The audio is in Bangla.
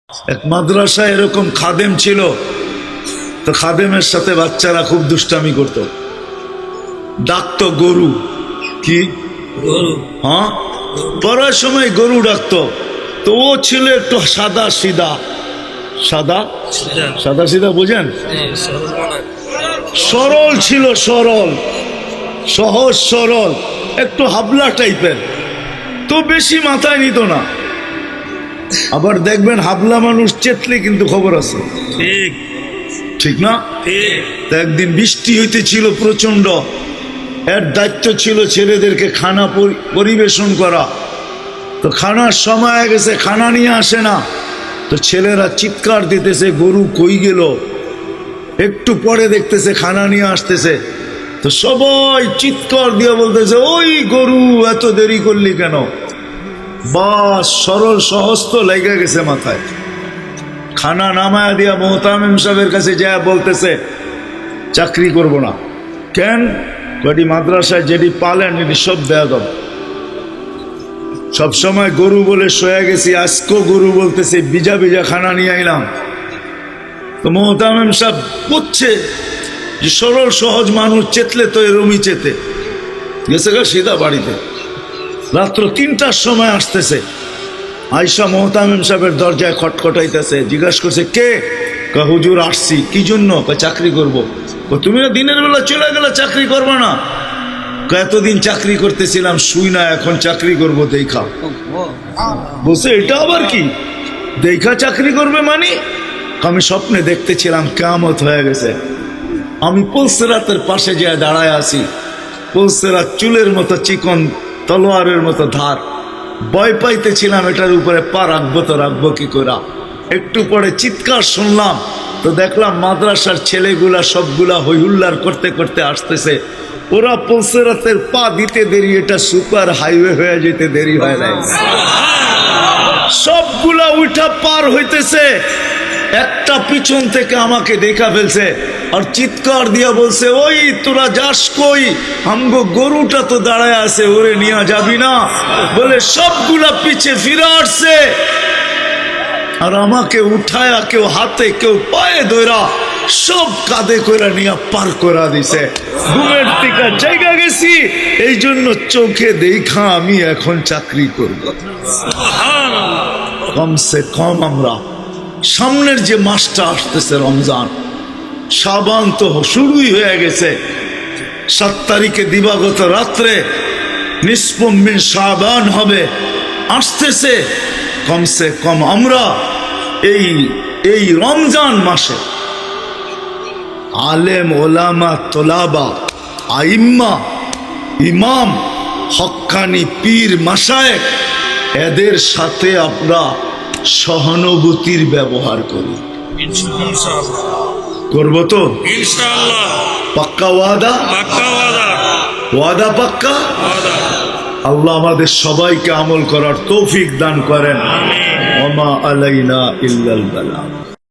এক মাদ্রাসায় এরকম খাদেম ছিল, তো খাদেমের সাথে বাচ্চারা খুব দুষ্টামি করত, ডাকতো গরু। কি গরু? হ্যাঁ, পড়ার সময় গরু ডাকতো। তো ও ছিল একটু সাদা সিধা, সাদা সাদা সিধা বুঝেন, সরল ছিল, সরল সহজ সরল, একটু হাবলা টাইপের, তো বেশি মাথায় নিত না। আবার দেখবেন হাবলা মানুষ চেতলে কিন্তু খবর আছে, ঠিক ঠিক না? ঠিক। তো একদিন বৃষ্টি হইতেছিল প্রচন্ড, এর দায়িত্ব ছিল ছেলেদেরকে খানা পরিবেশন করা। তো খানার সময় হয়ে গেছে, খানা নিয়ে আসে না, তো ছেলেরা চিৎকার দিতেছে গরু কই গেল। একটু পরে দেখতেছে খানা নিয়ে আসতেছে, তো সবাই চিৎকার দিয়ে বলতেছে ওই গরু এত দেরি করলি কেন? বাস সরল সহজ তো লেগে গেছে মাথায়। খানা নামায়া দিয়া মোহতামিম সাহেবের কাছে যায় বলতেছে চাকরি করব না। কেন? কটি মাদ্রাসায় যেটি পালেন এটি সব দেয়া দাও। সবসময় গরু বলে শোয়া গেছি, আজকেও গরু বলতেছে বিজা বিজা খানা নিয়ে আইলাম। তো মোহতামিম সাহেব বুঝছে যে সরল সহজ মানুষ চেতলে তো এরমই চেতে গেছে গা সিধা বাড়িতে। রাত্র ৩টার সময় আসতেছে, আয়সা মোহতামিম সাহেবের দরজায় খটখটাইতেছে, জিজ্ঞাসা করছে কে? হুজুর আসছি। কি জন্য? চাকরি করবো। তুমি না দিনের বেলা চলে গেলে চাকরি করবে না? এতদিন চাকরি করতেছিলাম শুই না, এখন চাকরি করবো দেখা। বলছে এটা আবার কি দেখা চাকরি করবে মানে? আমি স্বপ্নে দেখতেছিলাম কিয়ামত হয়ে গেছে, আমি পুলসিরাতের পাশে যেয়ে দাঁড়ায় আছি, পুলসিরাত চুলের মতো চিকন, তলোয়ারের মতো ধার। ভয় পাইতেছিলাম এটার উপরে পা রাখবো তো রাখবো কি করে। একটু পরে চিৎকার শুনলাম, তো দেখলাম মাদ্রাসার ছেলেগুলা সবগুলা হইহুল্লার করতে করতে আসতেছে। ওরা পুলসিরাতের পা দিতে দেরি, এটা সুপার হাইওয়ে হয়ে যেতে দেরি হয় নাই। সবগুলা উঠা পার হইতেছে, একটা পিছন থেকে আমাকে দেখা ফেলছে আর চিৎকার দিয়া বলছে ওই তোরা যাস কই? আমগো গরুটা তো দাঁড়ায় আছে, ওরে নিয়ে যাবি না? বলে সবগুলা পিছে ফিরে আসছে আর আমাকে উঠায়া কেউ হাতে কেউ পায়ে ধরা সব কাঁধে করে নিয়ে পার করা দিছে। ঘুমের টিকা জায়গা গেছি, এই জন্য চোখে দেখা আমি এখন চাকরি করব। কমসে কম আমরা সামনের যে মাসটা আসতেছে রমজান, শাবান তো শুরুই হয়ে গেছে। 7 তারিখে দিবাগত রাত্রে নিসফুম মিন শাবান হবে, আসতেছে। কমসে কম আমরা এই রমজান মাসে আলেম ওলামা তোলাবা আইম্মা ইমাম হক্কানি পীর মাশায়েখ এদের সাথে আমরা সহানুভূতির ব্যবহার করি। করবো তো ইনশাআল্লাহ। পাক্কা ওয়াদা? পাক্কা ওয়াদা। ওয়াদা পাক্কা? ওয়াদা। আল্লাহ আমাদের সবাইকে আমল করার তৌফিক দান করেন। ওমা আলাইনা ইল্লাল বালাগ।